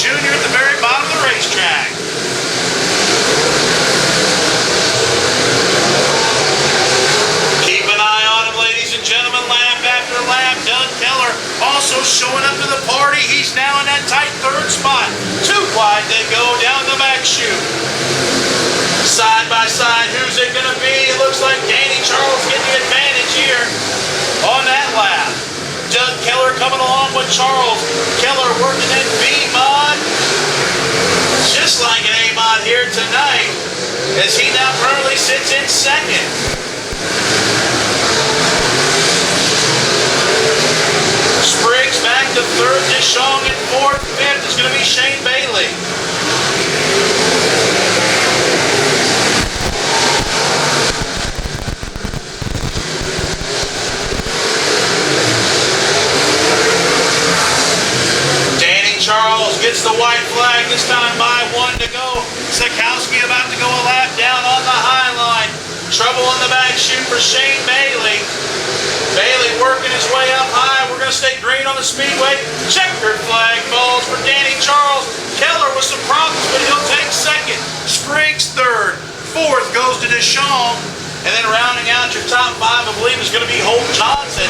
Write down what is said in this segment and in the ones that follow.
Jr. at the very bottom of the racetrack. Keep an eye on him, ladies and gentlemen, lap after lap. Doug Keller also showing up to the party. He's now in that tight third spot. Too wide they go down the back chute. Side by side, who's it going to be? It looks like Danny Charles getting the advantage here on that lap. Doug Keller coming along with Charles. Keller working that B-mod. Just like an A-mod here tonight, as he now currently sits in second. Spriggs back to third. Deschong in fourth. Fifth is going to be Shane Bailey. Charles gets the white flag, this time by 1 to go. Sikowski about to go a lap down on the high line. Trouble on the back chute for Shane Bailey. Bailey working his way up high. We're going to stay green on the speedway. Checkered flag falls for Danny Charles. Keller with some problems, but he'll take second. Spriggs third. Fourth goes to Deschong. And then rounding out your top five, I believe, is going to be Holt Johnson.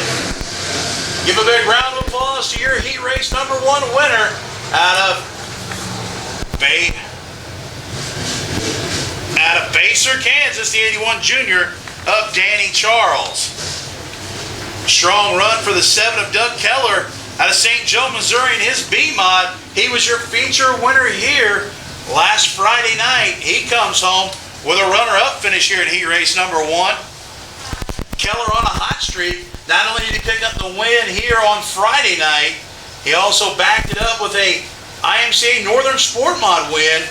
Give a big round of applause to your heat race number 1 winner out of Baser, Kansas, the 81 junior of Danny Charles. Strong run for the 7 of Doug Keller out of St. Joe, Missouri in his B-mod. He was your feature winner here last Friday night. He comes home with a runner-up finish here in heat race number 1. Keller on a hot streak. Not only did he pick up the win here on Friday night, he also backed it up with a IMCA Northern Sport Mod win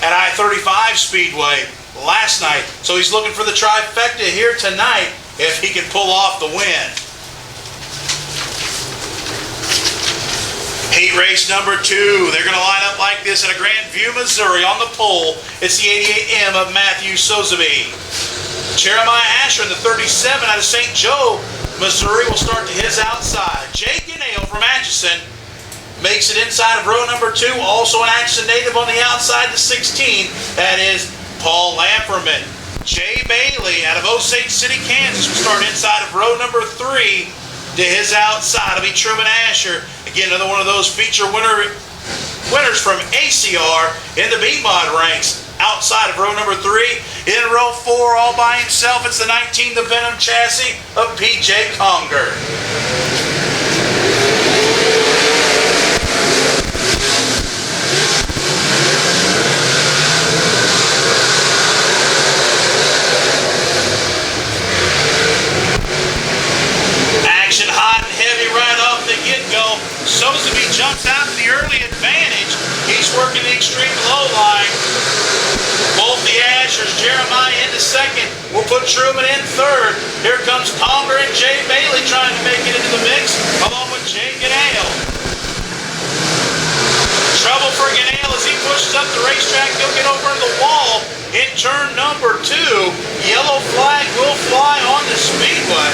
at I-35 Speedway last night. So he's looking for the trifecta here tonight if he can pull off the win. Heat race number 2. They're going to line up like this at a Grandview, Missouri. On the pole, it's the 88M of Matthew Sotheby. Jeremiah Asher in the 37 out of St. Joe, Missouri will start to his outside. Jake Ganale from Atchison makes it inside of row number 2. Also an Atchison native on the outside, the 16. That is Paul Lamperman. Jay Bailey out of Osage City, Kansas will start inside of row number 3 to his outside. It'll be Truman Asher. Again, another one of those feature winners from ACR in the B-mod ranks. Outside of row number 3, in row 4, all by himself, it's the 19, the Venom chassis of PJ Conger. Action hot and heavy right off the get-go. Sotheby jumps out to the early advantage. He's working the extreme low line. Both the Ashers, Jeremiah into second. We'll put Truman in third. Here comes Conger and Jay Bailey trying to make it into the mix, along with Jay Ganale. Trouble for Ganale as he pushes up the racetrack. He'll get over the wall in turn number 2. Yellow flag will fly on the speedway.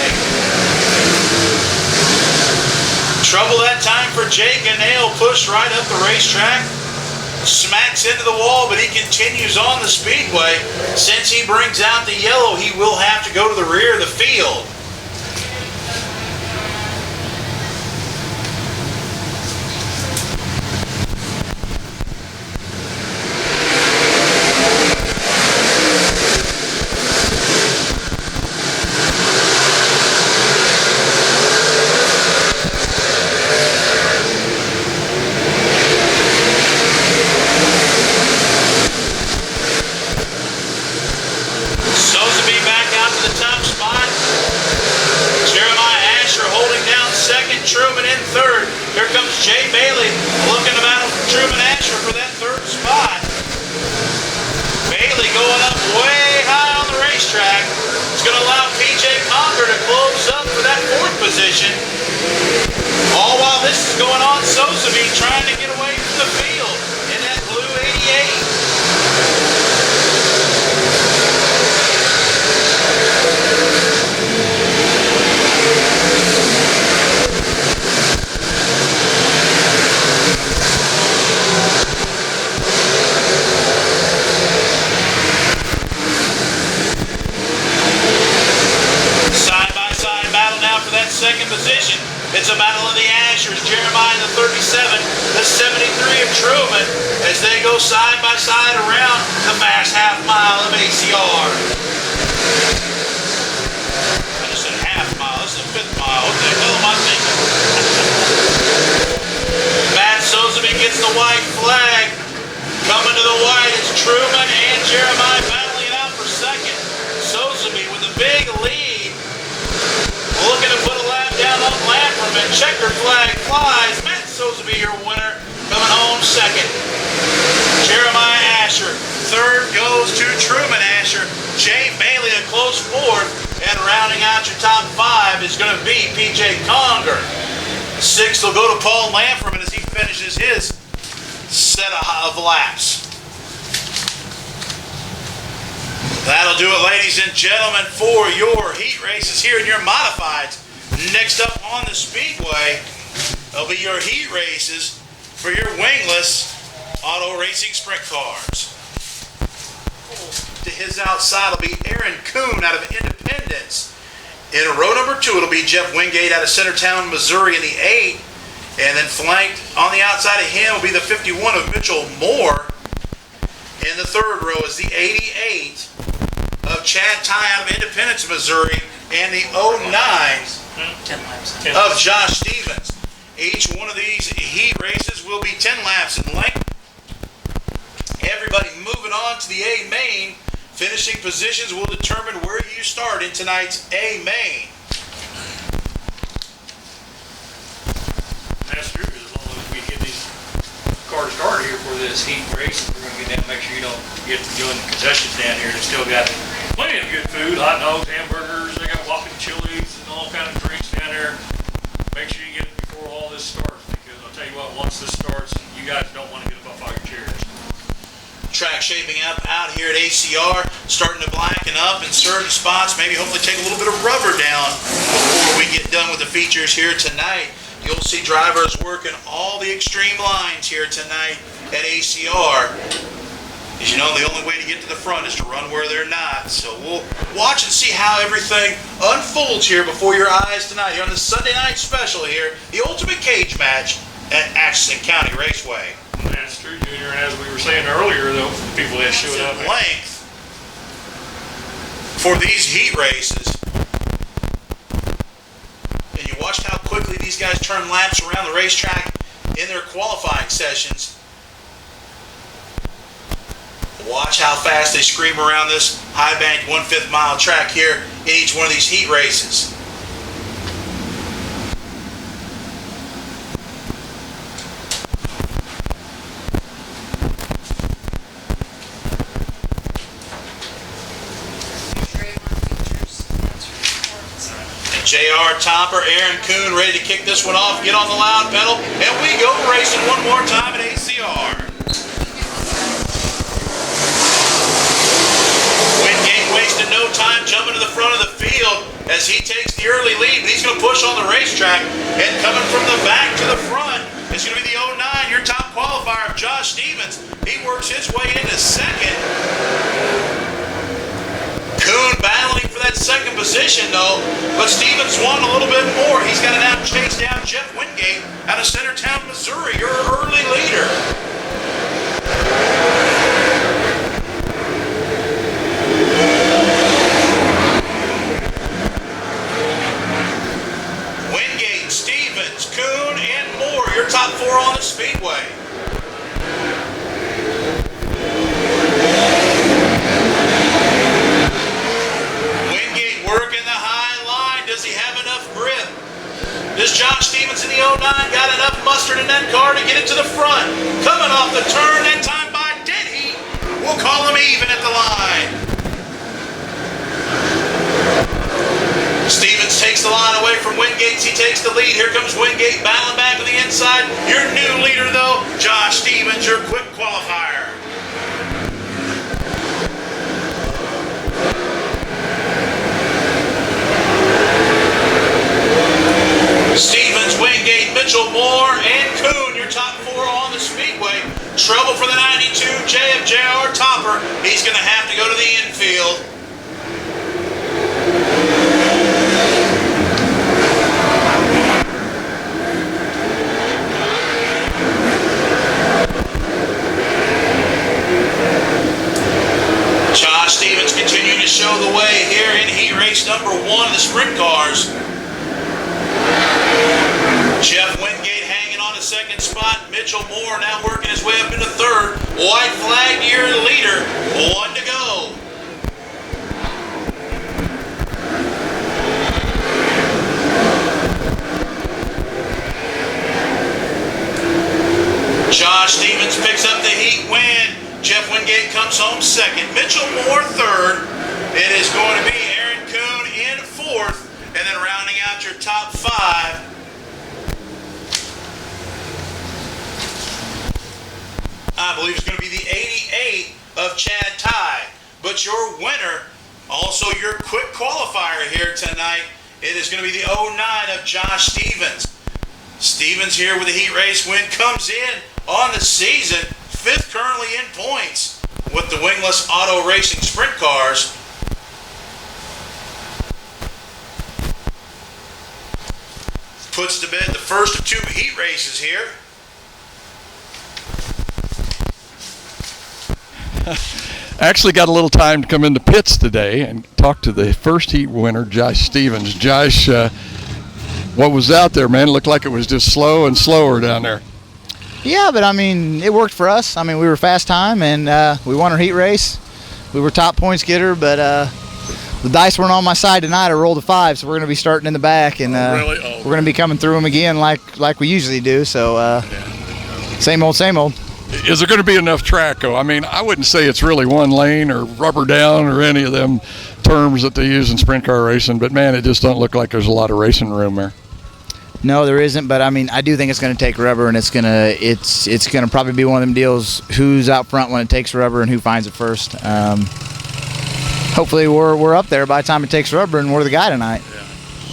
Trouble that time for Jay Ganale. Pushed right up the racetrack. Smacks into the wall, but he continues on the speedway. Since he brings out the yellow, he will have to go to the rear of the field. Truman in third. Here comes Jay Bailey looking to battle for Truman Asher for that third spot. Bailey going up way high on the racetrack. It's going to allow PJ Conger to close up for that fourth position. All while this is going on, Sotheby trying to get away from the field in that blue 88. position. It's a battle of the Ashers. Jeremiah in the 37, the 73 of Truman, as they go side by side around the fast half mile of ACR. I just said half mile. This is the 5th mile. What the hell am I thinking? Matt Sozeby gets the white flag. Coming to the white, it's Truman and Jeremiah battling it out for second. Sozeby with a big lead. Looking to put a lap down on Lamperman. Checkered flag flies. Matt Sozeby, your winner, coming home second. Jeremiah Asher. Third goes to Truman Asher. Jay Bailey a close fourth. And rounding out your top 5 is going to be PJ Conger. 6th will go to Paul Lamperman as he finishes his set of laps. That'll do it, ladies and gentlemen, for your heat races here in your modifieds. Next up on the Speedway, there'll be your heat races for your wingless auto racing sprint cars. To his outside will be Aaron Kuhn out of Independence. In row number 2, it'll be Jeff Wingate out of Centertown, Missouri in the 8. And then flanked on the outside of him will be the 51 of Mitchell Moore. In the 3rd row is the 88 of Chad Ty out of Independence, Missouri. And the 09 of Josh Stevens. Each one of these heat races will be 10 laps in length. Everybody moving on to the A main. Finishing positions will determine where you start in tonight's A main. That's true, as long as we get these cars started here for this heat race, we're going to get down, make sure you don't get doing the concessions down here. They still got plenty of good food, hot dogs, hamburgers, they got walking chilies and all kind of drinks down there. Make sure you get it before all this starts, because I'll tell you what, once this starts, you guys don't want to get up off your chairs. Track shaping up out here at ACR, starting to blacken up in certain spots, maybe hopefully take a little bit of rubber down before we get done with the features here tonight. You'll see drivers working all the extreme lines here tonight at ACR. As you know, the only way to get to the front is to run where they're not. So we'll watch and see how everything unfolds here before your eyes tonight here on the Sunday night special here, the ultimate cage match at Atchison County Raceway. That's true, Junior. And as we were saying earlier, though, people that showed up. Length for these heat races. And you watched how quickly these guys turn laps around the racetrack in their qualifying sessions. Watch how fast they scream around this high-banked 1/5 mile track here in each one of these heat races. JR Topper, Aaron Kuhn ready to kick this one off, get on the loud pedal, and we go racing one more time at ACR. Wingate wasting no time jumping to the front of the field as he takes the early lead, but he's going to push on the racetrack, and coming from the back to the front is going to be the 09, your top qualifier of Josh Stevens. He works his way into second. Kuhn battling for that second position, though, but Stevens won a little bit more. He's got to now chase down Jeff Wingate out of Centertown, Missouri, your early leader. Wingate, Stevens, Kuhn, and Moore, your top 4 on the Speedway. Does Josh Stevens in the 09 got enough mustard in that car to get it to the front? Coming off the turn, that time by dead heat. We'll call him even at the line. Stevens takes the line away from Wingate. He takes the lead. Here comes Wingate battling back to the inside. Your new leader, though, Josh Stevens, your quick qualifier. Stevens, Wingate, Mitchell, Moore, and Kuhn, your top 4 on the Speedway. Trouble for the 92 JR Topper. He's going to have to go to the infield. Mitchell Moore now working his way up into third. White flag near the leader. 1 to go. Josh Stevens picks up the heat win. Jeff Wingate comes home second. Mitchell Moore third. It is going to be Aaron Kuhn in fourth. And then rounding out your top 5. I believe it's going to be the 88 of Chad Ty. But your winner, also your quick qualifier here tonight, it is going to be the 09 of Josh Stevens. Stevens here with a heat race win, comes in on the season, 5th currently in points with the wingless auto racing sprint cars. Puts to bed the first of 2 heat races here. Actually got a little time to come into pits today and talk to the first heat winner, Josh Stevens. Josh, what was out there, man? It looked like it was just slow and slower down there. Yeah, but I mean, it worked for us. I mean, we were fast time and we won our heat race. We were top points getter, but the dice weren't on my side tonight. I rolled a 5, so we're going to be starting in the back, and we're going to be coming through them again like we usually do. So same old, same old. Is there going to be enough track, though? I mean, I wouldn't say it's really one lane or rubber down or any of them terms that they use in sprint car racing, but man, it just don't look like there's a lot of racing room there. No, there isn't, but I mean, I do think it's going to take rubber, and it's gonna probably be one of them deals, who's out front when it takes rubber and who finds it first. Hopefully we're up there by the time it takes rubber, and we're the guy tonight.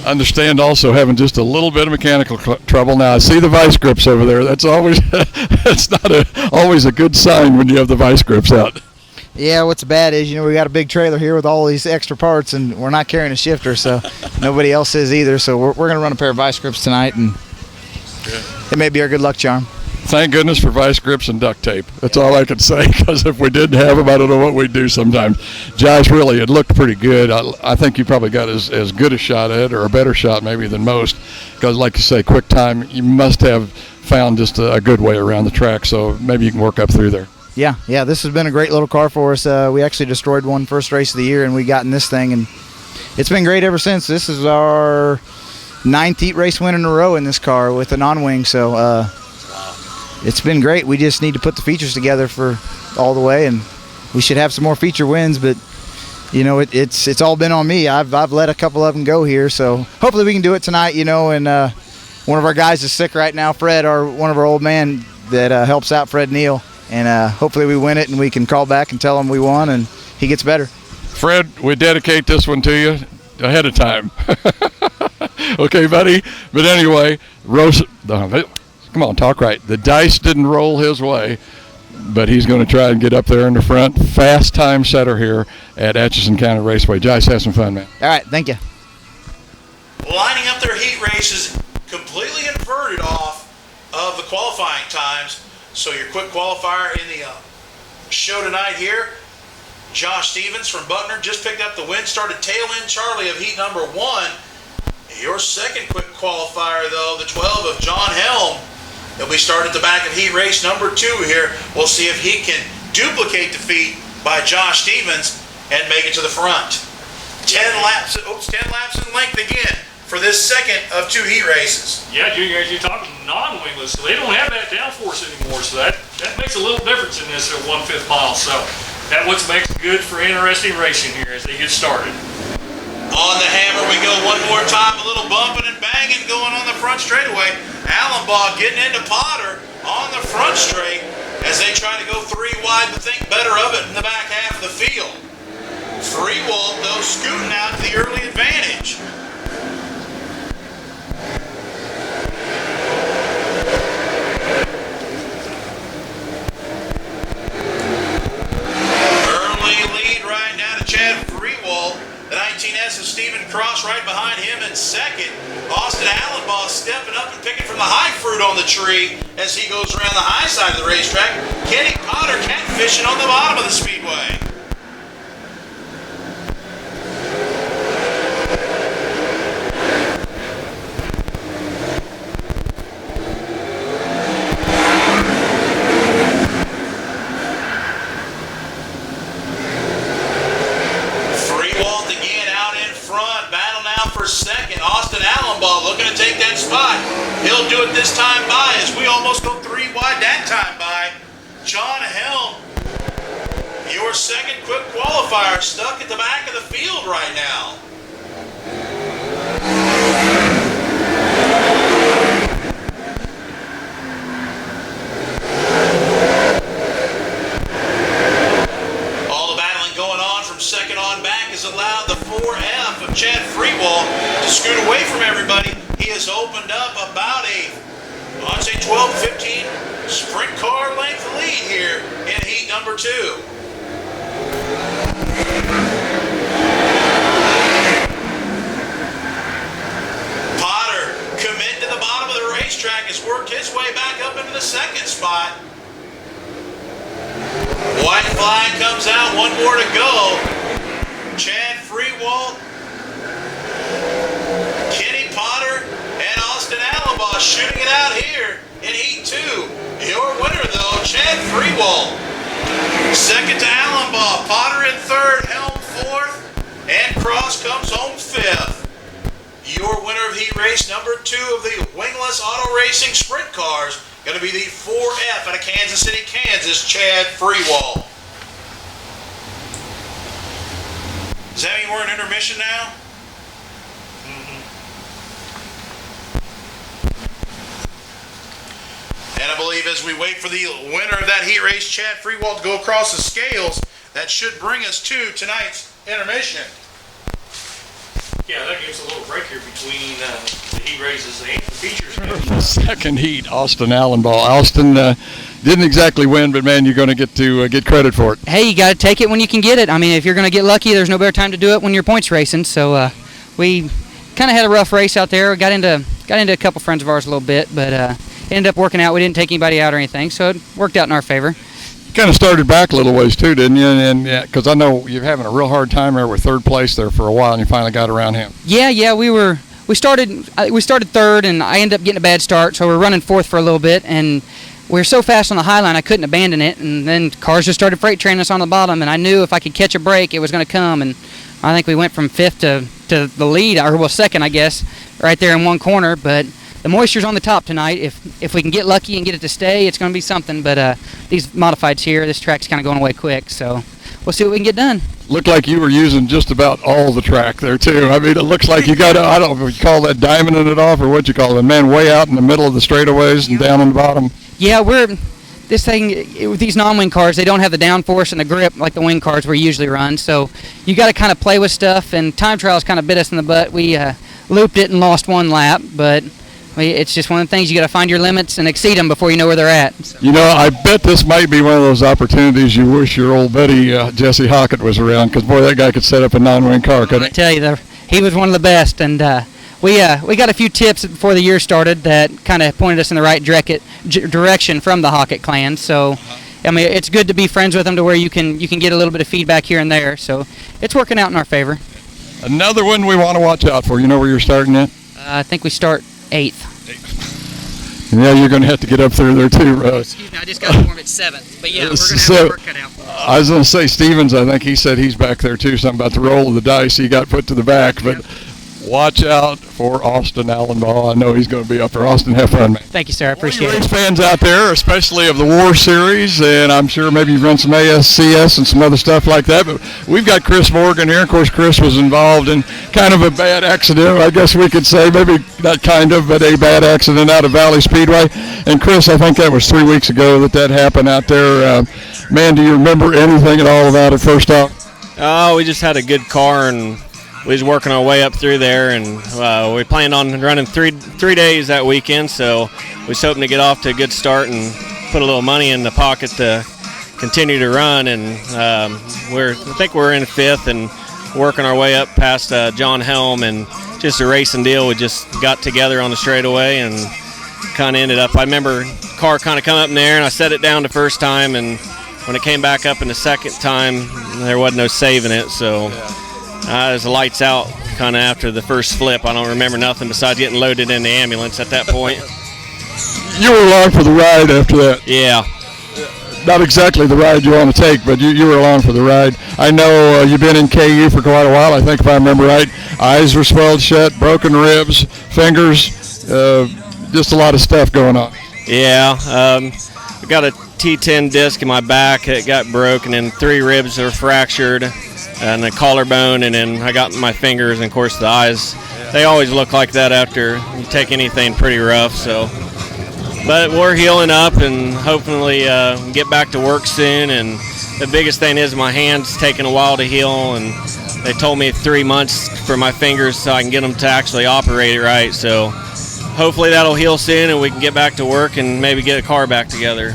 Understand also having just a little bit of mechanical trouble. Now I see the vice grips over there. That's always that's not always a good sign when you have the vice grips out. Yeah, what's bad is, we got a big trailer here with all these extra parts, and we're not carrying a shifter, so nobody else is either. So we're going to run a pair of vice grips tonight, and it may be our good luck charm. Thank goodness for vice grips and duct tape. That's all I can say, because if we didn't have them, I don't know what we'd do sometimes. Josh, really, it looked pretty good. I think you probably got as good a shot at it, or a better shot maybe than most, because like you say, quick time, you must have found just a good way around the track, so maybe you can work up through there. Yeah, this has been a great little car for us. We actually destroyed one first race of the year, and we got in this thing, and it's been great ever since. This is our 9th heat race win in a row in this car with a non-wing, so it's been great. We just need to put the features together for all the way, and we should have some more feature wins, but it's all been on me. I've let a couple of them go here, so hopefully we can do it tonight, and one of our guys is sick right now, Fred, one of our old men that helps out, Fred Neal, and hopefully we win it and we can call back and tell him we won and he gets better. Fred, we dedicate this one to you ahead of time. Okay, buddy? But anyway, come on, talk right. The dice didn't roll his way, but he's going to try and get up there in the front. Fast time setter here at Atchison County Raceway. Josh, have some fun, man. All right, thank you. Lining up their heat races completely inverted off of the qualifying times. So your quick qualifier in the show tonight here, Josh Stevens from Buckner just picked up the win, started tail end Charlie of heat number 1. Your second quick qualifier, though, the 12 of John Helm, he'll be starting at the back of heat race number 2 here. We'll see if he can duplicate the feat by Josh Stevens and make it to the front. 10 laps in length again for this second of 2 heat races. Yeah, Junior, as you're talking non-wingless, so they don't have that downforce anymore, so that makes a little difference in this at 1/5 mile. So that's what makes it good for interesting racing here as they get started. On the hammer we go one more time, a little bumping and banging going on the front straightaway. Allenbaugh getting into Potter on the front straight as they try to go 3 wide but think better of it in the back half of the field. Freewald, though, scooting out to the early advantage. Early lead right now to Chad Freewald. The 19S of Stephen Cross right behind him in second. Austin Allenbaugh stepping up and picking from the high fruit on the tree as he goes around the high side of the racetrack. Kenny Potter catfishing on the bottom of the speedway. do it this time by as we almost go 3 wide that time by. John Helm, your second quick qualifier, stuck at the back of the field right now. All the battling going on from second on back has allowed the 4F of Chad Freewall to scoot away from everybody. He has opened up about I'd say 12, 15 sprint car length lead here in heat number 2. Potter, commit to the bottom of the racetrack, has worked his way back up into the second spot. White flag comes out, 1 more to go. Chad Freewall, Kenny Potter, and Austin Allenbaugh shooting it out here in heat 2. Your winner though, Chad Freewall. Second to Allenbaugh, Potter in third, Helm fourth, and Cross comes home fifth. Your winner of heat race number 2 of the wingless auto racing sprint cars, going to be the 4F out of Kansas City, Kansas, Chad Freewall. Does that mean we're in intermission now? And I believe as we wait for the winner of that heat race, Chad Freewall, to go across the scales, that should bring us to tonight's intermission. Yeah, that gives a little break here between the heat races and the features. The second heat, Austin Allenbaugh. Austin didn't exactly win, but man, you're going to get credit for it. Hey, you got to take it when you can get it. I mean, if you're going to get lucky, there's no better time to do it when you're points racing. So we kind of had a rough race out there. We got into a couple friends of ours a little bit, but ended up working out. We didn't take anybody out or anything, so it worked out in our favor. You kind of started back a little ways too, didn't you? And because I know you're having a real hard time there with third place there for a while, and you finally got around him. Yeah, we started third, and I ended up getting a bad start, so we're running fourth for a little bit, and we were so fast on the high line I couldn't abandon it, and then cars just started freight training us on the bottom, and I knew if I could catch a break, it was going to come, and I think we went from fifth to the lead, or well, second, I guess, right there in one corner, but the moisture's on the top tonight. If we can get lucky and get it to stay, it's going to be something. But these modifieds here, this track's kind of going away quick, so we'll see what we can get done. Looked like you were using just about all the track there too. I mean, it looks like you got, I don't know if you call that diamonding it off or what you call it, man, way out in the middle of the straightaways and down on the bottom. Yeah, this thing, with these non-wing cars, they don't have the downforce and the grip like the wing cars we usually run, so you got to kind of play with stuff, and time trials kind of bit us in the butt. We looped it and lost 1 lap, but it's just one of the things, you got to find your limits and exceed them before you know where they're at. So. You know, I bet this might be one of those opportunities you wish your old buddy Jesse Hockett was around, because boy, that guy could set up a non-wing car, couldn't he? I tell you, he was one of the best, and we got a few tips before the year started that kind of pointed us in the right direction from the Hockett clan. So, I mean, it's good to be friends with them to where you can get a little bit of feedback here and there. So, it's working out in our favor. Another one we want to watch out for. You know where you're starting at? I think we start 8th. Yeah, you're going to have to get up there too. Excuse me, I just got informed it's 7th. But yeah, we're going to have our work cut out for us. I was going to say Stevens, I think he said he's back there too, something about the roll of the dice. He got put to the back, but watch out for Austin Allenbaugh. I know he's going to be up there. Austin, have fun, man. Thank you, sir. I appreciate race it. Fans out there, especially of the War Series, and I'm sure maybe you've run some ASCS and some other stuff like that, but we've got Chris Morgan here. Of course, Chris was involved in kind of a bad accident, I guess we could say, maybe not kind of, but a bad accident out of Valley Speedway. And Chris, I think that was 3 weeks ago that happened out there. Man, do you remember anything at all about it first off? Oh, we just had a good car, and we was working our way up through there, and we planned on running three days that weekend, so we was hoping to get off to a good start and put a little money in the pocket to continue to run. And I think we're in 5th and working our way up past John Helm, and just a racing deal. We just got together on the straightaway and kind of ended up. I remember the car kind of come up in there, and I set it down the first time, and when it came back up in the second time, there wasn't no saving it, so. It was lights out kind of after the first flip. I don't remember nothing besides getting loaded in the ambulance at that point. You were along for the ride after that. Yeah. Not exactly the ride you want to take, but you were along for the ride. I know you've been in KU for quite a while, I think, if I remember right. Eyes were swelled shut, broken ribs, fingers. just a lot of stuff going on. Yeah, I got a T10 disc in my back. It got broken, and 3 ribs are fractured, and a collarbone, and then I got my fingers, and of course the eyes. They always look like that after you take anything pretty rough. So, but we're healing up, and hopefully get back to work soon. And the biggest thing is my hand's taking a while to heal, and they told me 3 months for my fingers so I can get them to actually operate it right. So hopefully that'll heal soon and we can get back to work and maybe get a car back together.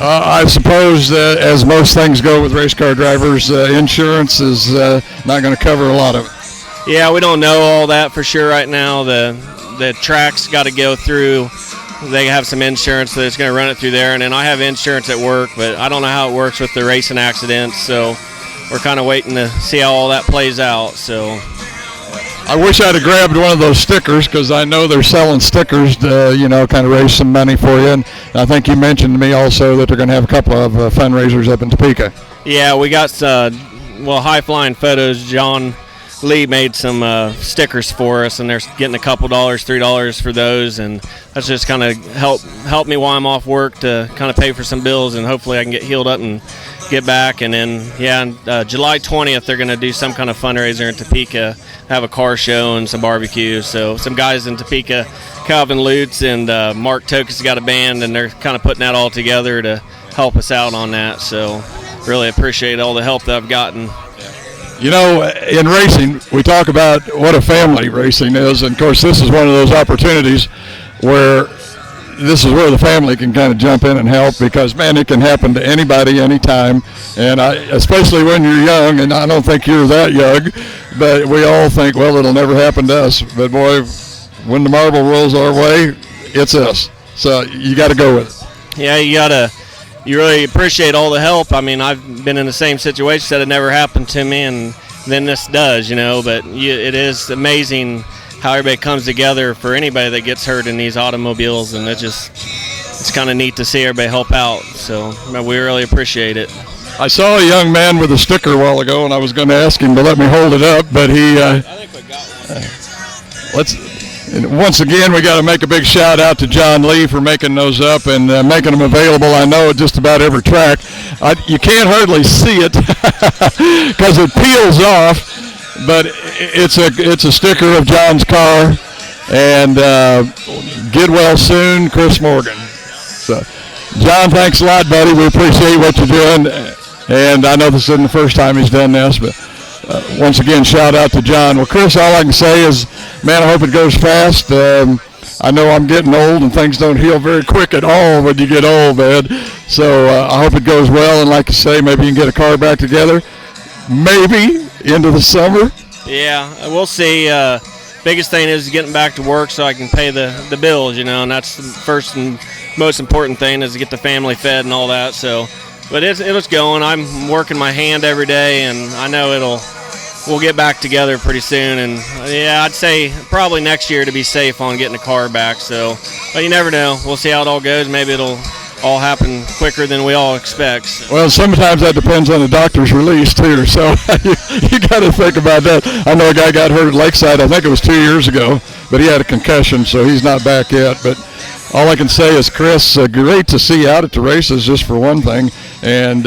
I suppose, as most things go with race car drivers, insurance is not going to cover a lot of it. Yeah, we don't know all that for sure right now. The track's got to go through. They have some insurance that's going to run it through there, and then I have insurance at work, but I don't know how it works with the racing accidents, so we're kind of waiting to see how all that plays out. So I wish I'd have grabbed one of those stickers, because I know they're selling stickers to, kind of raise some money for you. And I think you mentioned to me also that they're going to have a couple of fundraisers up in Topeka. Yeah, we got High Flying Photos. John Lee made some stickers for us, and they're getting a couple dollars, $3 for those, and that's just kind of help me while I'm off work to kind of pay for some bills, and hopefully I can get healed up and get back. And then July 20th they're going to do some kind of fundraiser in Topeka, have a car show and some barbecue. So some guys in Topeka, Calvin Lutz and Mark Tokus, got a band, and they're kind of putting that all together to help us out on that. So really appreciate all the help that I've gotten. In racing, we talk about what a family racing is, and of course this is one of those opportunities where this is where the family can kind of jump in and help, because, man, it can happen to anybody anytime, and especially when you're young, and I don't think you're that young, but we all think, well, it'll never happen to us. But, boy, when the marble rolls our way, it's us. So you got to go with it. Yeah, you really appreciate all the help. I mean, I've been in the same situation that it never happened to me, and then this does, but it is amazing how everybody comes together for anybody that gets hurt in these automobiles, and it's kind of neat to see everybody help out. So we really appreciate it. I saw a young man with a sticker a while ago, and I was going to ask him to let me hold it up, but he I think we got one. And once again, we got to make a big shout out to John Lee for making those up and making them available. I know at just about every track. You can't hardly see it because it peels off, but it's a sticker of John's car. And get well soon, Chris Morgan. So, John, thanks a lot, buddy. We appreciate what you're doing. And I know this isn't the first time he's done this, but once again, shout out to John. Well, Chris, all I can say is, man, I hope it goes fast. I know I'm getting old, and things don't heal very quick at all when you get old, man. So I hope it goes well, and like you say, maybe you can get a car back together, maybe into the summer. Yeah, we'll see. Biggest thing is getting back to work so I can pay the bills, and that's the first and most important thing, is to get the family fed and all that. So, but it's going. I'm working my hand every day, and I know we'll get back together pretty soon. And yeah, I'd say probably next year to be safe on getting a car back. So, but you never know. We'll see how it all goes. Maybe it'll all happen quicker than we all expect. So. Well, sometimes that depends on the doctor's release too. So you got to think about that. I know a guy got hurt at Lakeside. I think it was 2 years ago, but he had a concussion, so he's not back yet. But all I can say is, Chris, great to see you out at the races, just for one thing, and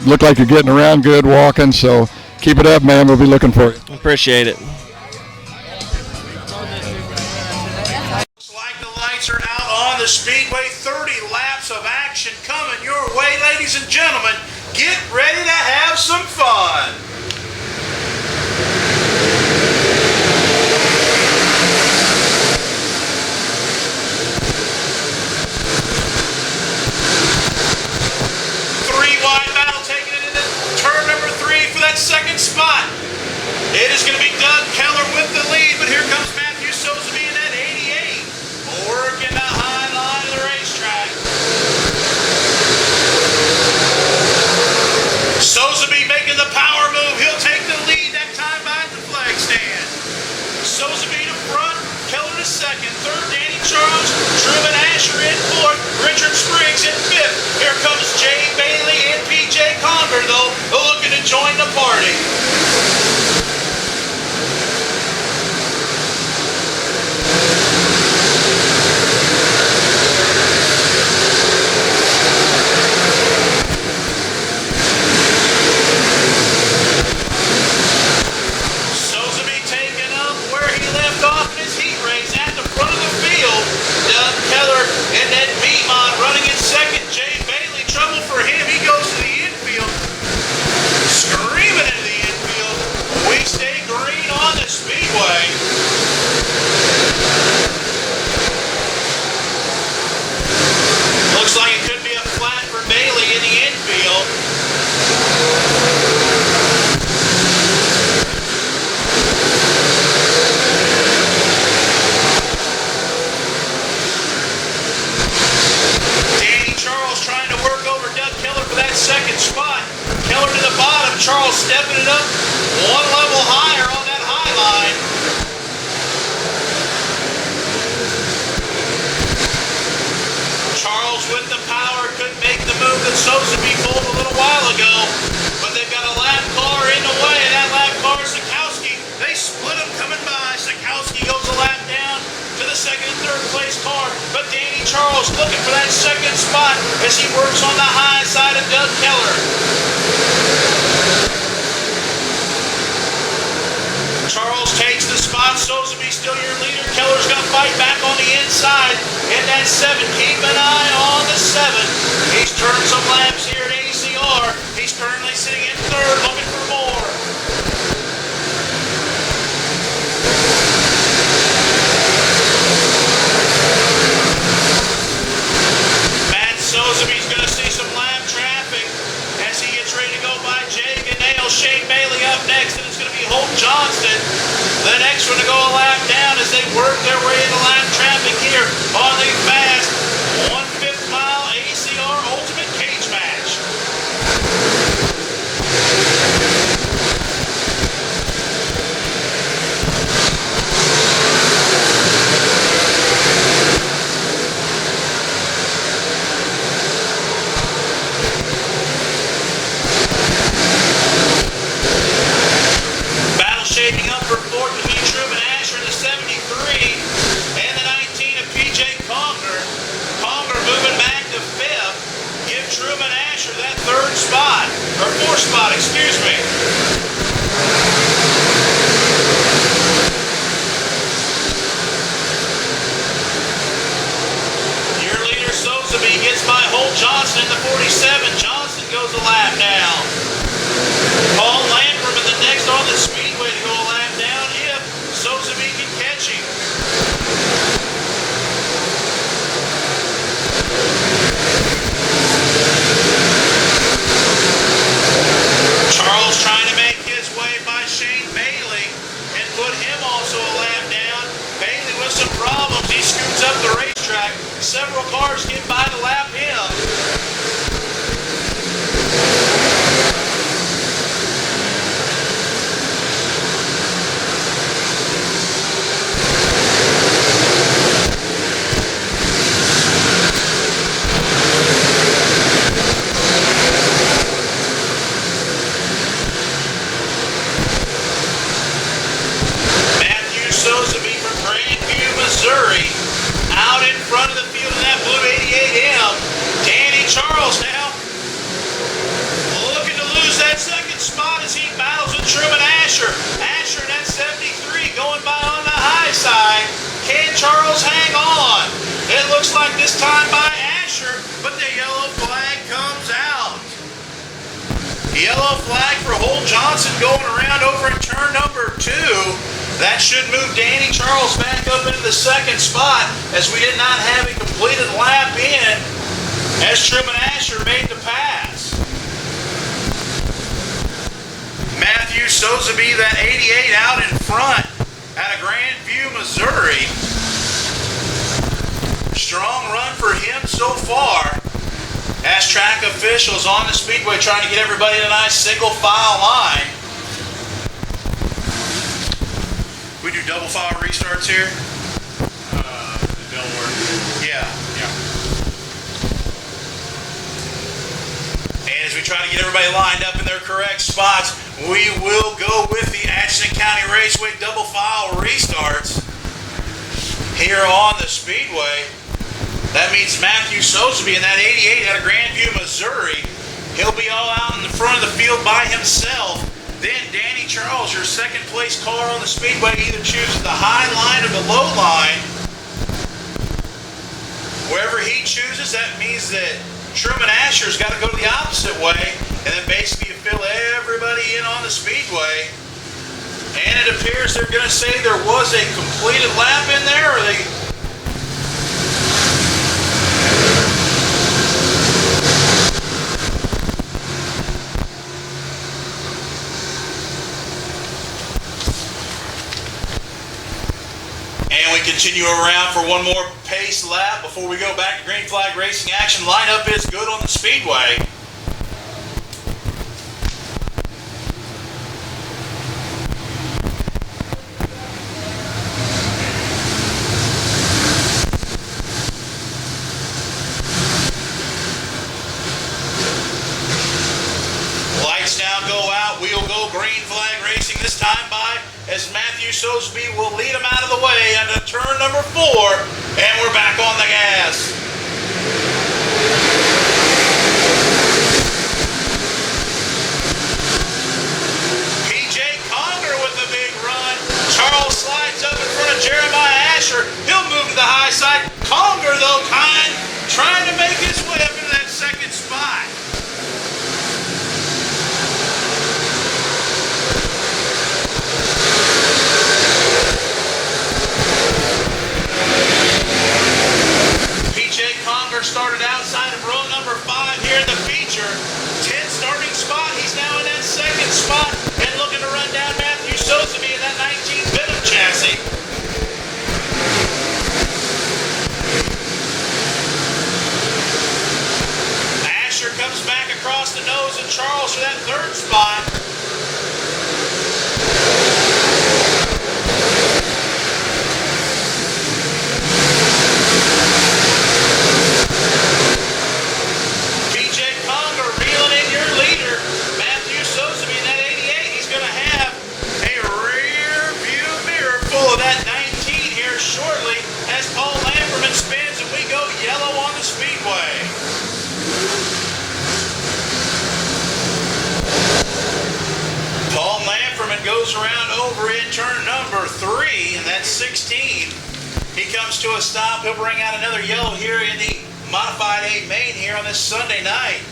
look like you're getting around good, walking. So keep it up, man. We'll be looking for you. Appreciate it. Looks like the lights are out on the speedway. 30 laps of action coming your way, ladies and gentlemen. Get ready to have some fun. Three-wide battle taking it into turn number 3 for that second spot. It is going to be Doug Keller with the lead, but here comes Matthew Sosaby in that 88, working the high line of the racetrack. Sosaby making the power move. He'll take the lead that time by the flag stand. Sosaby to front, Keller to second, third Danny Charles, Truman Asher in fourth, Richard Spriggs in fifth. Here comes Jay Bailey and PJ Conger, though, looking to join the party. Charles stepping it up one level higher on that high line. Charles with the power couldn't make the move that Sotheby pulled a little while ago, but they've got a lap car in the way, and that lap car is Sikowski. They split him coming by. Sikowski goes a lap down to the second and third place car, but Danny Charles looking for that second spot as he works on the high side of Doug Keller. Charles takes the spot. Sotheby still your leader. Keller's going to fight back on the inside in that 7. Keep an eye on the 7. He's turned some laps here at ACR. He's currently sitting in third, looking for more. Matt Sotheby's going to see some lap traffic as he gets ready to go by Jay Ganale. Shane Bailey up next, and it's going to be Holt Johnston, the next one to go a lap down as they work their way into lap traffic here on the fast 1/5 mile ACR Ultimate Cage Match. Shaping up for fourth between Truman Asher in the 73 and the 19 of PJ Conger. Conger moving back to fifth. Give Truman Asher that third spot, or fourth spot, excuse me. Your leader Sotheby gets by Holt Johnson in the 47. Johnson goes a lap down. Paul Landrum in the next on the speedway to go a lap down if Sotheby can catch him. Charles trying to make his way by Shane Bailey and put him also a lap down. Bailey with some problems. He scoots up the racetrack. Several cars get by to lap him. Missouri, out in front of the field in that blue 88M. Danny Charles now looking to lose that second spot as he battles with Truman Asher. Asher in that 73 going by on the high side. Can Charles hang on? It looks like this time by Asher, but the yellow flag comes out. Yellow flag for Holt Johnson going around over in turn number 2. That should move Danny Charles back up into the second spot as we did not have a completed lap in as Truman Asher made the pass. Matthew Sotheby, that 88 out in front out of Grandview, Missouri. Strong run for him so far as track officials on the speedway trying to get everybody in a nice single file line. We do double file restarts here? It don't work. Yeah. Yeah. And as we try to get everybody lined up in their correct spots, we will go with the Atchison County Raceway double file restarts here on the speedway. That means Matthew Sotheby in that 88 out of Grandview, Missouri. He'll be all out in the front of the field by himself. Then Danny Charles, your second place car on the speedway, either chooses the high line or the low line. Wherever he chooses, that means that Truman Asher's got to go the opposite way, and then basically you fill everybody in on the speedway. And it appears they're going to say there was a completed lap in there, or they... And we continue around for one more pace lap before we go back to green flag racing action. Lineup is good on the speedway. as Matthew Soseby will lead him out of the way onto turn number 4, and we're back on the gas. PJ Conger with the big run. Charles slides up in front of Jeremiah Asher. He'll move to the high side. Conger, though, trying to make his way up into that second spot. PJ Conger started outside of row number 5 here in the feature. 10th starting spot. He's now in that second spot and looking to run down Matthew Soseby in that 19 Venom chassis. Asher comes back across the nose of Charles for that 3rd spot. PJ Conger reeling in your leader, Matthew Soseby in that 88. He's going to have a rear view mirror full of that 19 here shortly as Paul Lamperman spins and we go yellow on the speedway. Paul Lamperman goes around over in turn number 3, and that's 16. He comes to a stop. He'll bring out another yellow here in the Modified A main here on this Sunday night.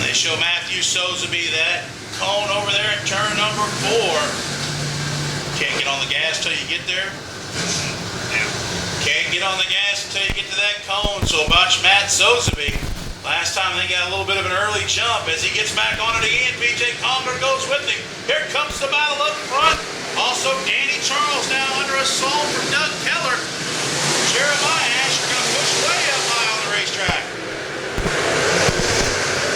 They show Matthew Soseby that cone over there in turn number 4. Can't get on the gas till you get there. Can't get on the gas until you get to that cone. So watch Matt Soseby. Last time they got a little bit of an early jump. As he gets back on it again, PJ Conger goes with him. Here comes the battle up front. Also Danny Charles now under assault from Doug Keller. Jeremiah Asher going to push way up high on the racetrack.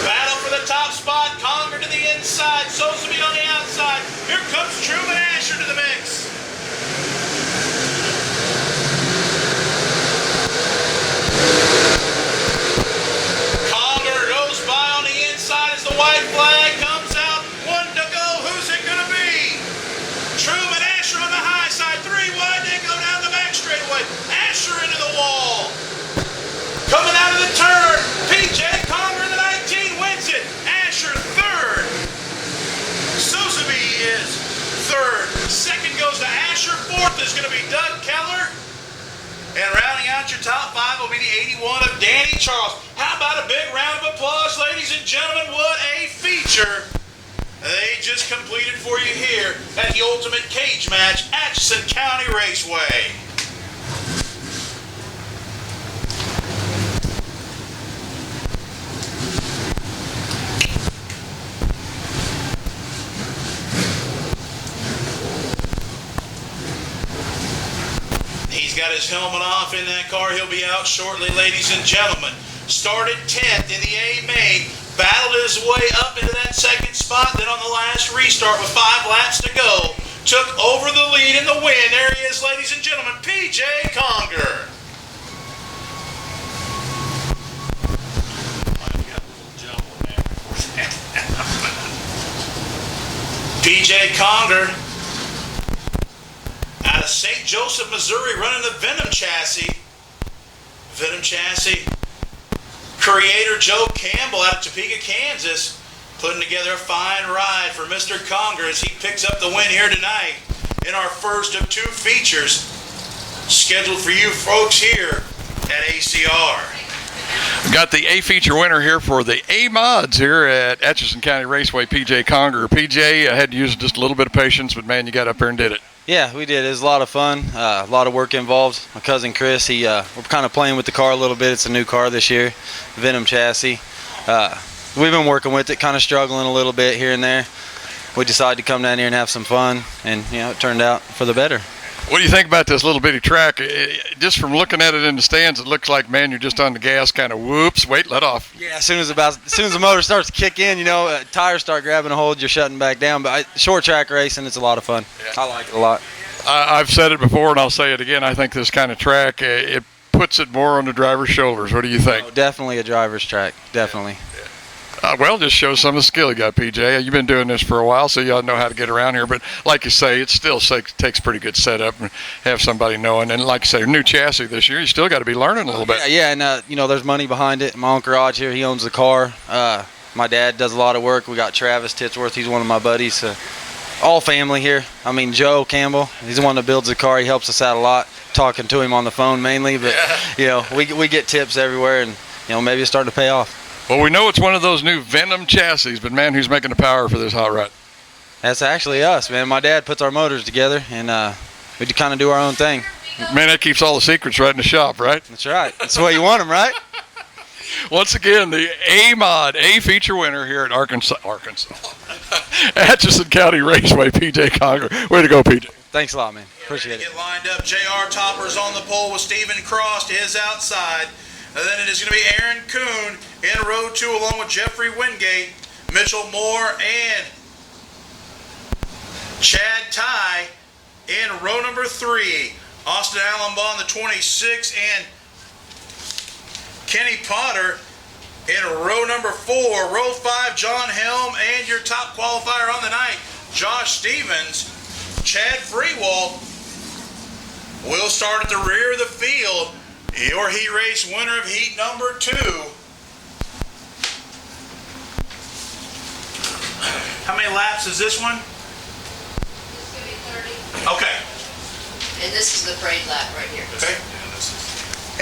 Battle for the top spot. Conger to the inside. Soseby on the outside. Here comes Truman Asher to the mix. Conger goes by on the inside as the white flag comes out. 1 to go. Who's it going to be? Truman Asher on the high side. 3 wide. They go down the back straightaway. Asher into the wall. Coming out of the turn. PJ Conger in the 19 wins it. Asher 3rd. Soseby is 3rd. 2nd goes to Asher. 4th is going to be Doug Keller. And rounding out your top 5 will be the 81 of Danny Charles. How about a big round of applause, ladies and gentlemen? What a feature they just completed for you here at the Ultimate Cage Match, Atchison County Raceway. He's got his helmet off in that car. He'll be out shortly, ladies and gentlemen. Started 10th in the A main. Battled his way up into that 2nd spot. Then on the last restart with 5 laps to go, took over the lead in the win. There he is, ladies and gentlemen, PJ Conger. PJ Conger out of St. Joseph, Missouri, running the Venom chassis. Venom chassis creator Joe Campbell out of Topeka, Kansas, putting together a fine ride for Mr. Conger as he picks up the win here tonight in our first of 2 features scheduled for you folks here at ACR. We've got the A feature winner here for the A mods here at Atchison County Raceway, PJ Conger. PJ, I had to use just a little bit of patience, but man, you got up there and did it. Yeah, we did. It was a lot of fun, a lot of work involved. My cousin Chris, we're kind of playing with the car a little bit. It's a new car this year, Venom chassis. We've been working with it, kind of struggling a little bit here and there. We decided to come down here and have some fun, and it turned out for the better. What do you think about this little bitty track? Just from looking at it in the stands, it looks like, man, you're just on the gas, kind of whoops, wait, let off. Yeah, as soon as the motor starts to kick in, tires start grabbing a hold, you're shutting back down. But short track racing, it's a lot of fun. Yeah. I like it a lot. I've said it before, and I'll say it again. I think this kind of track, it puts it more on the driver's shoulders. What do you think? Oh, definitely a driver's track, definitely. Well, just shows some of the skill you got, PJ. You've been doing this for a while, so you ought to know how to get around here. But like you say, it still takes pretty good setup and have somebody knowing. And like you say, new chassis this year, you still got to be learning a little bit. Yeah, and there's money behind it. My Uncle Raj here, he owns the car. My dad does a lot of work. We got Travis Titsworth, he's one of my buddies. All family here. I mean, Joe Campbell, he's the one that builds the car. He helps us out a lot, talking to him on the phone mainly. But, we get tips everywhere, and, maybe it's starting to pay off. Well, we know it's one of those new Venom chassis, but man, who's making the power for this hot rod? That's actually us, man. My dad puts our motors together, and we kind of do our own thing. Man, that keeps all the secrets right in the shop, right? That's right. That's the way you want them, right? Once again, the A feature winner here at Arkansas. Atchison County Raceway, PJ Conger. Way to go, PJ. Thanks a lot, man. Appreciate it. Get lined up. JR Topper's on the pole with Stephen Cross to his outside. And then it is going to be Aaron Kuhn in row 2 along with Jeffrey Wingate, Mitchell Moore, and Chad Ty in row number 3. Austin Allenbaugh the 26 and Kenny Potter in row number 4. Row 5, John Helm, and your top qualifier on the night, Josh Stevens. Chad Freewald will start at the rear of the field. Your heat race winner of heat number 2. How many laps is this one? It's going to be 30. Okay. And this is the parade lap right here. Okay.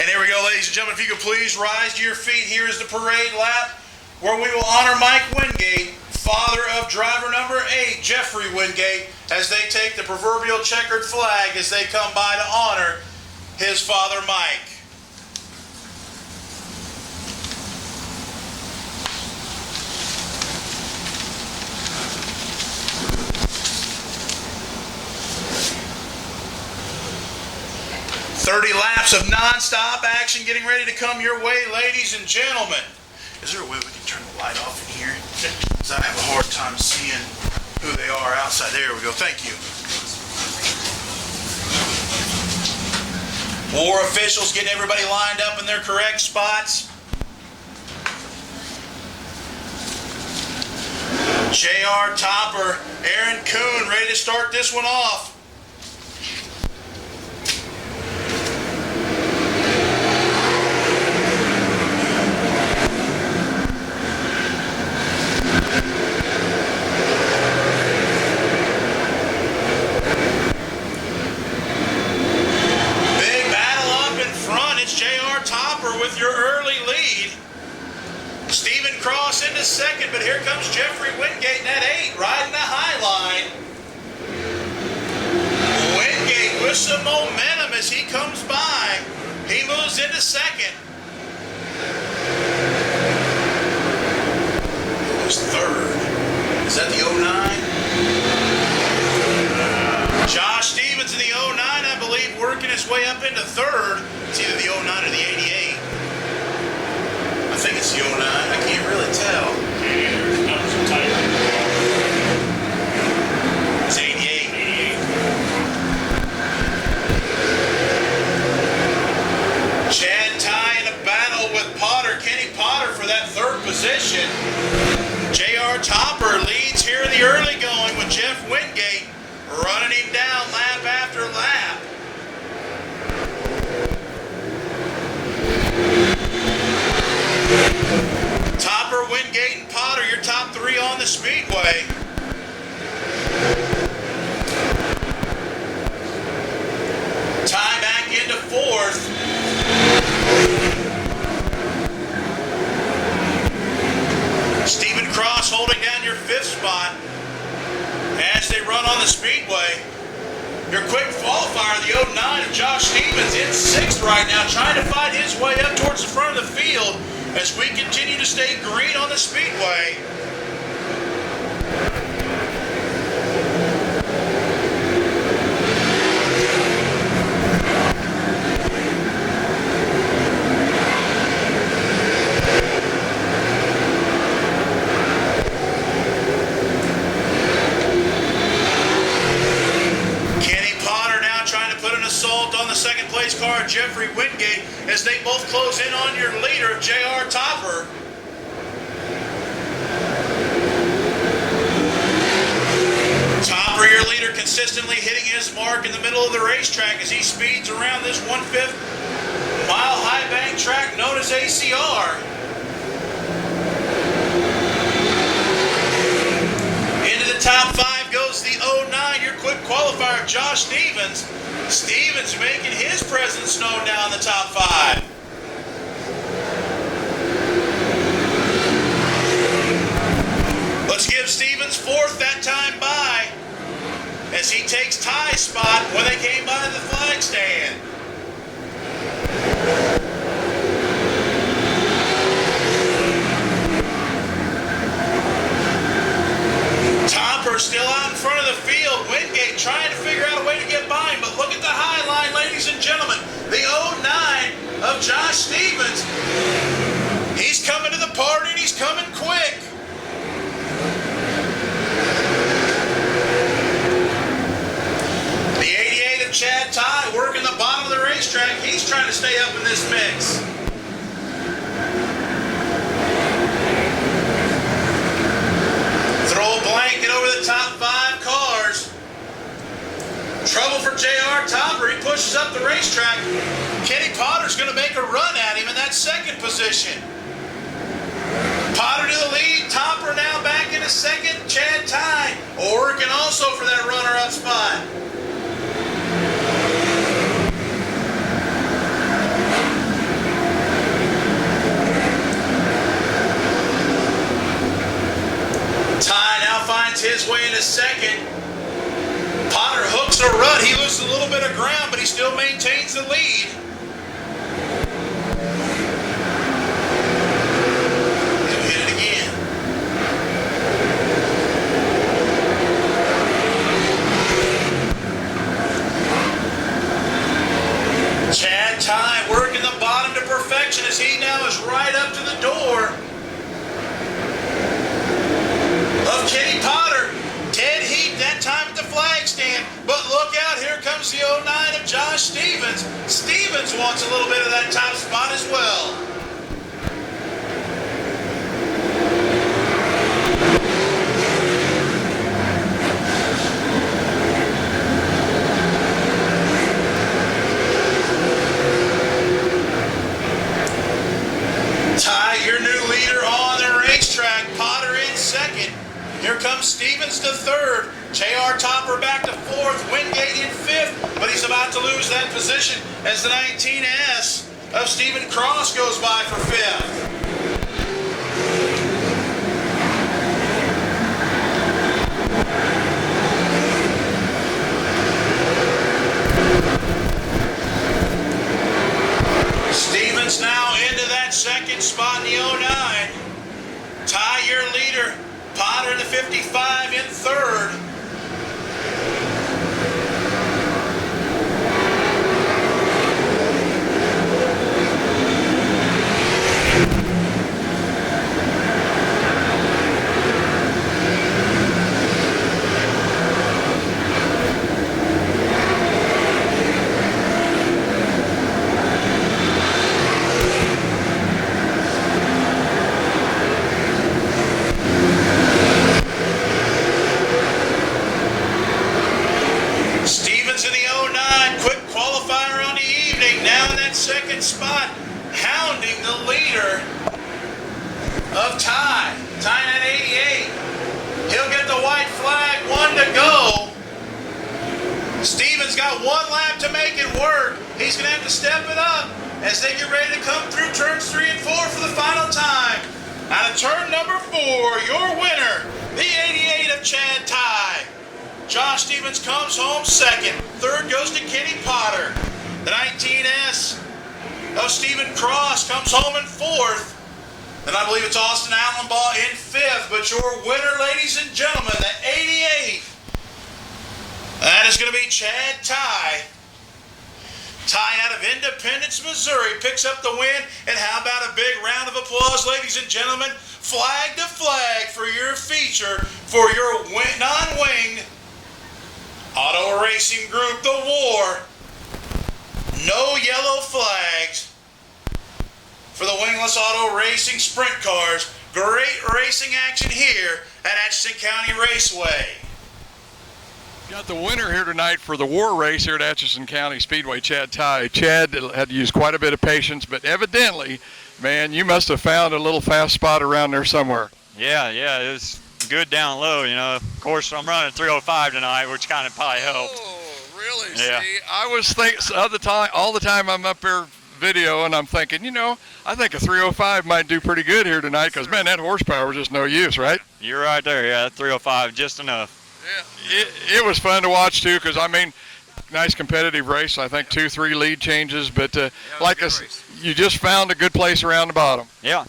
And here we go, ladies and gentlemen. If you could please rise to your feet. Here is the parade lap where we will honor Mike Wingate, father of driver number 8, Jeffrey Wingate, as they take the proverbial checkered flag as they come by to honor his father, Mike. .30 laps of non-stop action getting ready to come your way, ladies and gentlemen. Is there a way we can turn the light off in here? Because I have a hard time seeing who they are outside. There we go. Thank you. War officials getting everybody lined up in their correct spots. JR Topper, Aaron Kuhn ready to start this one off. With your early lead. Stephen Cross into second, but here comes Jeffrey Wingate in that 8, riding the high line. Wingate with some momentum as he comes by. He moves into second. Who's third? Is that the 09? Josh Stevens in the 09, I believe, working his way up into third. It's either the 09 or the 88. I think it's the 09. I can't really tell. It's 88. Chad Ty in a battle with Potter. Kenny Potter for that third position. JR Topper leads here in the early going with Jeff Wingate running him down lap after lap. Topper, Wingate, and Potter, your top 3 on the speedway. Ty back into 4th. Stephen Cross holding down your 5th spot as they run on the speedway. Your quick qualifier, the 09 of Josh Stevens, in 6th right now, trying to fight his way up towards the front of the field as we continue to stay green on the speedway. close in on your leader, JR Topper. Topper, your leader, consistently hitting his mark in the middle of the racetrack as he speeds around this 1/5 mile high bank track known as ACR. Into the top 5 goes the 09, your quick qualifier, Josh Stevens. Stevens making his presence known down the top 5. Let's give Stevens 4th that time by as he takes Ty's spot when they came by the flag stand. Topper still out in front of the field. Wingate trying to figure out a way to get by him, but look at the high line, ladies and gentlemen. The 09 of Josh Stevens. He's coming to the party and he's coming quick. The 88 of Chad Ty working the bottom of the racetrack. He's trying to stay up in this mix. Throw a blanket over the top 5 cars. Trouble for JR Topper. He pushes up the racetrack. Kenny Potter's going to make a run at him in that 2nd position. Potter to the lead. Topper now back into 2nd. Chad Ty working also for that runner-up spot. Ty now finds his way into 2nd. Potter hooks a rut. He loses a little bit of ground, but he still maintains the lead. He'll hit it again. Chad Ty working the bottom to perfection as he now is right up to the door of Kenny Potter. Dead heat that time at the flag stand. But look out, here comes the 09 of Josh Stevens. Stevens wants a little bit of that top spot as well. Ty, your new leader on the racetrack. Potter in 2nd. Here comes Stevens to 3rd. JR Topper back to 4th. Wingate in 5th. But he's about to lose that position as the 19S of Stephen Cross goes by for 5th. Stevens now into that 2nd spot in the 09. Ty, your leader. Potter in the 55 in 3rd. Spot, hounding the leader of Ty. Ty at 88. He'll get the white flag, 1 to go. Stevens got 1 lap to make it work. He's going to have to step it up as they get ready to come through turns 3 and 4 for the final time. Out of turn number 4, your winner, the 88 of Chad Ty. Josh Stevens comes home 2nd. 3rd goes to Kenny Potter. The 19S of Stephen Cross comes home in 4th. Then I believe it's Austin Allenbaugh in 5th. But your winner, ladies and gentlemen, the 88, that is going to be Chad Ty. Ty out of Independence, Missouri, picks up the win. And how about a big round of applause, ladies and gentlemen? Flag to flag for your feature for your non-wing auto racing group, the War. No yellow flags. Frameless Auto Racing Sprint Cars. Great racing action here at Atchison County Raceway. Got the winner here tonight for the war race here at Atchison County Speedway, Chad Ty. Chad had to use quite a bit of patience, but evidently, man, you must have found a little fast spot around there somewhere. Yeah, it was good down low, you know. Of course, I'm running 305 tonight, which kind of probably helped. Oh, really? Yeah. See, I was thinking all the time I'm up there video, and I'm thinking, you know, I think a 305 might do pretty good here tonight because, man, that horsepower was just no use, right? You're right there. Yeah, that 305 just enough. Yeah, it was fun to watch too, because I mean, nice competitive race. I think 2-3 lead changes, but like you just found a good place around the bottom. Yeah,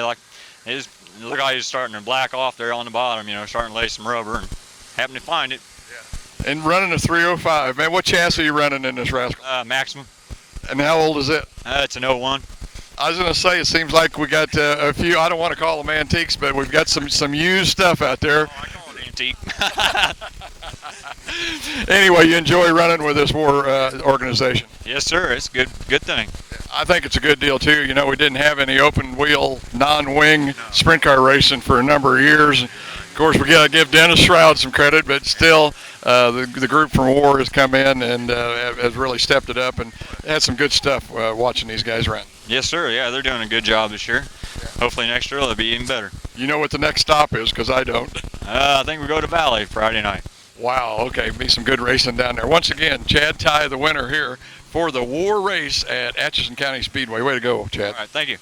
like it looked like he was starting to black off there on the bottom, you know, starting to lay some rubber, and happened to find it. Yeah. And running a 305, man, what chassis are you running in this rascal? Maximum. And how old is it? It's an 01. I was going to say, it seems like we got a few, I don't want to call them antiques, but we've got some used stuff out there. Oh, I call it antique. Anyway, you enjoy running with this war organization? Yes, sir. It's a good thing. I think it's a good deal, too. You know, we didn't have any open-wheel, non-wing sprint car racing for a number of years. Of course, we got to give Dennis Shroud some credit, but still, the group from WAR has come in and has really stepped it up and had some good stuff watching these guys run. Yes, sir. Yeah, they're doing a good job this year. Hopefully next year they'll be even better. You know what the next stop is, because I don't. I think we go to Valley Friday night. Wow, okay, be some good racing down there. Once again, Chad Ty, the winner here for the WAR race at Atchison County Speedway. Way to go, Chad. All right, thank you.